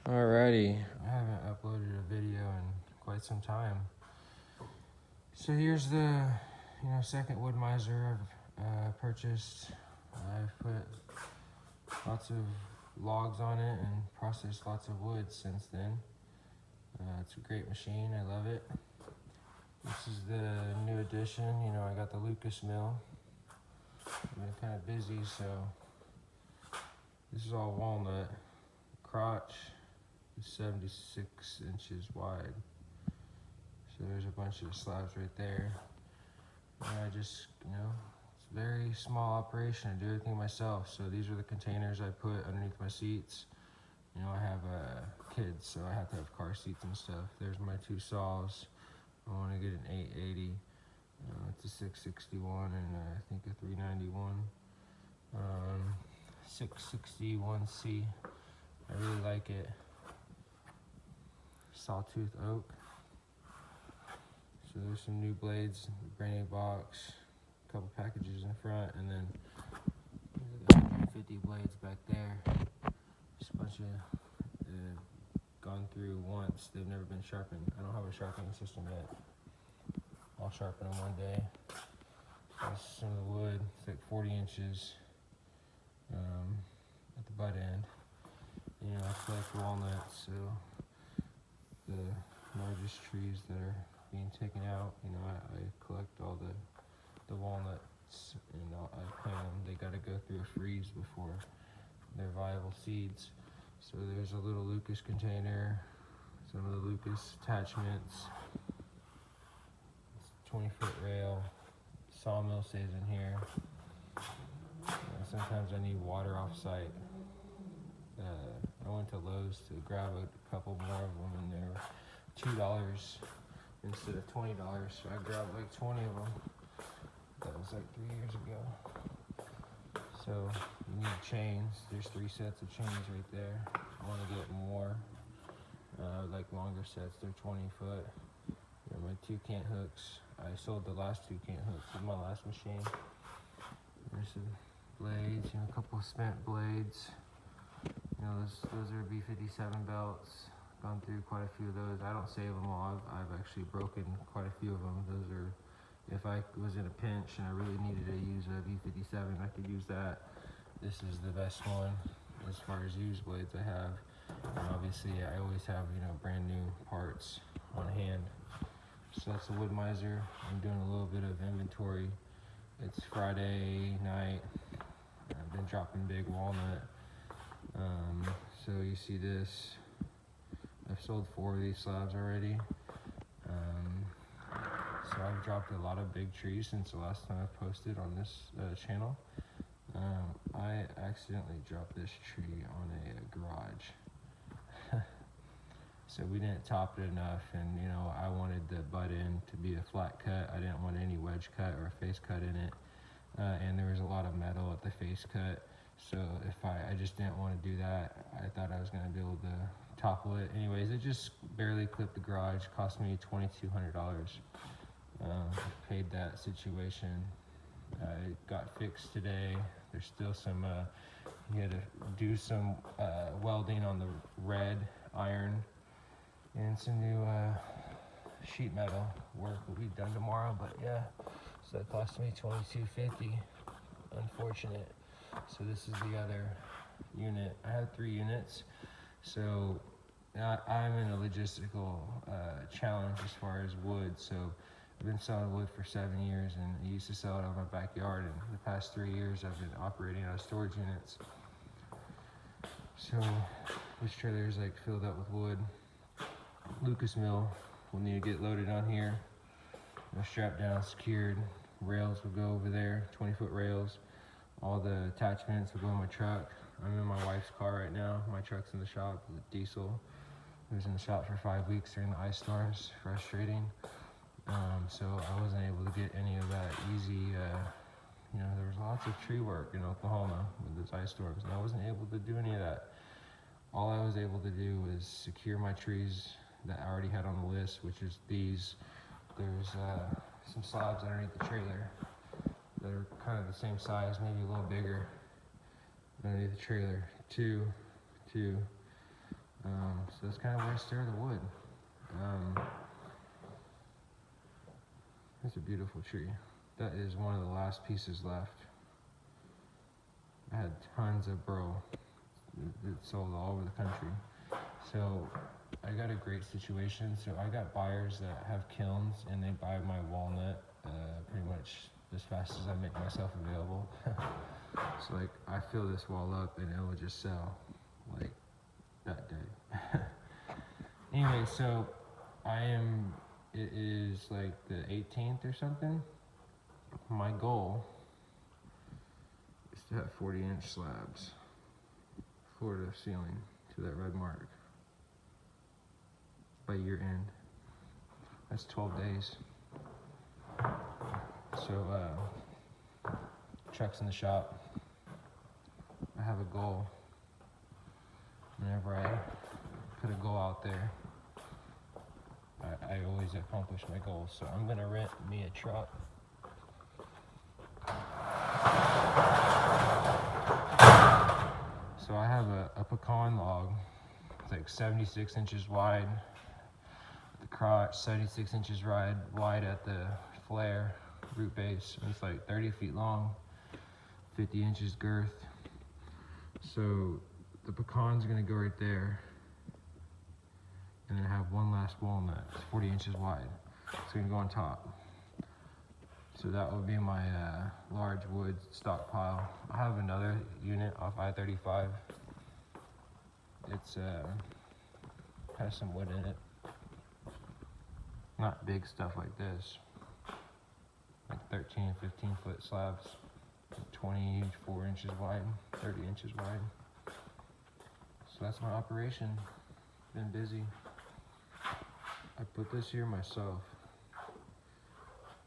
Alrighty, I haven't uploaded a video in quite some time. So here's the, second Woodmizer I've purchased. I've put lots of logs on it and processed lots of wood since then. It's a great machine, I love it. This is the new addition, I got the Lucas mill. I've been kind of busy, so this is all walnut. Crotch is 76 inches wide. So there's a bunch of slabs right there. And I just, it's a very small operation. I do everything myself. So these are the containers I put underneath my seats. I have kids, so I have to have car seats and stuff. There's my two saws. I want to get an 880. It's a 661 and I think a 391. 661C. I really like it. Sawtooth oak. So there's some new blades, brand new box, a couple packages in front, and then 150 blades back there. Just a bunch of gone through once. They've never been sharpened. I don't have a sharpening system yet. I'll sharpen them one day. That's some of the wood. It's like 40 inches at the butt end. I collect walnuts, so the largest trees that are being taken out, I collect all the walnuts and I plant them. They got to go through a freeze before they're viable seeds. So there's a little Lucas container, some of the Lucas attachments, 20-foot rail, Sawmill stays in here. Sometimes I need water off site. I went to Lowe's to grab a couple more of them, and they were $2 instead of $20. So I grabbed like 20 of them. That was like 3 years ago. So you need chains. There's 3 sets of chains right there. I want to get more, like longer sets. They're 20 foot. My 2 cant hooks. I sold the last 2 cant hooks with my last machine. There's some blades, a couple of spent blades. Those are B57 belts. Gone through quite a few of those. I don't save them all. I've actually broken quite a few of them. Those are, if I was in a pinch and I really needed to use a B57, I could use that. This is the best one as far as used blades I have. And obviously, I always have brand new parts on hand. So that's the Woodmizer. I'm doing a little bit of inventory. It's Friday night. I've been dropping big walnut. So you see this. I've sold 4 of these slabs already. So I've dropped a lot of big trees since the last time I posted on this channel. I accidentally dropped this tree on a garage. So we didn't top it enough, and I wanted the butt end to be a flat cut. I didn't want any wedge cut or a face cut in it. And there was a lot of metal at the face cut. So if I just didn't want to do that, I thought I was going to be able to topple it. Anyways, it just barely clipped the garage. Cost me $2,200. Paid that situation. It got fixed today. There's still some, you had to do some welding on the red iron and some new sheet metal work will be done tomorrow. But yeah, so that cost me $2,250. Unfortunate. So this is the other unit. I have 3 units, so I'm in a logistical challenge as far as wood. So I've been selling wood for 7 years, and I used to sell it out of my backyard. And the past 3 years, I've been operating out of storage units. So this trailer is like filled up with wood. Lucas mill will need to get loaded on here. Strapped down, secured. Rails will go over there, 20-foot rails. All the attachments will go in my truck. I'm in my wife's car right now. My truck's in the shop, the diesel. It was in the shop for 5 weeks during the ice storms, frustrating. So I wasn't able to get any of that easy, there was lots of tree work in Oklahoma with those ice storms, and I wasn't able to do any of that. All I was able to do was secure my trees that I already had on the list, which is these. There's some slabs underneath the trailer that are kind of the same size, maybe a little bigger underneath the trailer. Two, So that's kind of where I store the wood. It's a beautiful tree. That is one of the last pieces left. I had tons of burl that sold all over the country. So I got a great situation. So I got buyers that have kilns and they buy my walnut pretty much as fast as I make myself available. So like I fill this wall up and it will just sell like that day. Anyway, so it is like the 18th or something. My goal is to have 40-inch slabs, floor to ceiling, to that red mark by year end. That's 12 days. So truck's in the shop. I have a goal. Whenever I put a goal out there, I always accomplish my goals. So I'm gonna rent me a truck. So I have a pecan log. It's like 76 inches wide at the crotch, 76 inches wide at the flare root base. And it's like 30 feet long, 50 inches girth. So the pecan's gonna go right there. And then I have one last walnut, it's 40 inches wide. It's gonna go on top. So that will be my large wood stockpile. I have another unit off I-35. It's has some wood in it. Not big stuff like this. Like 13, 15 foot slabs. 24 inches wide, 30 inches wide. So that's my operation. Been busy. I put this here myself.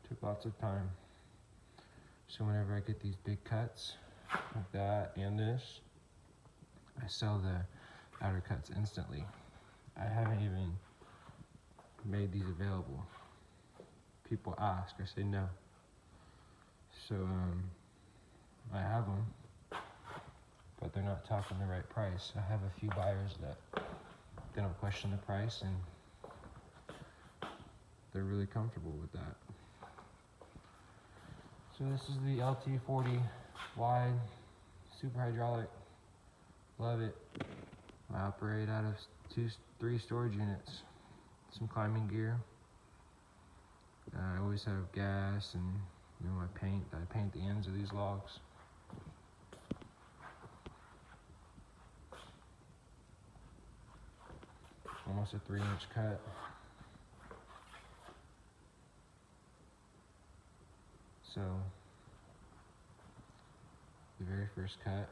Took lots of time. So whenever I get these big cuts, like that and this, I sell the outer cuts instantly. I haven't even made these available. People ask, I say no. So I have them, but they're not talking the right price. I have a few buyers that they don't question the price and they're really comfortable with that. So this is the LT40 wide, super hydraulic. Love it. I operate out of 3 storage units, some climbing gear. I always have gas and my paint. I paint the ends of these logs. Almost a 3-inch cut. So the very first cut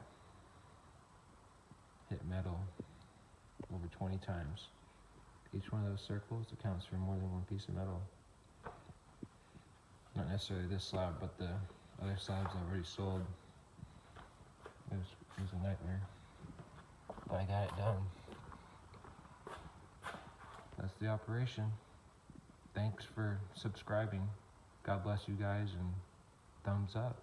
hit metal over 20 times. Each one of those circles accounts for more than one piece of metal. Not necessarily this slab, but the other slabs I already sold. It was a nightmare, but I got it done. That's the operation. Thanks for subscribing. God bless you guys, and thumbs up.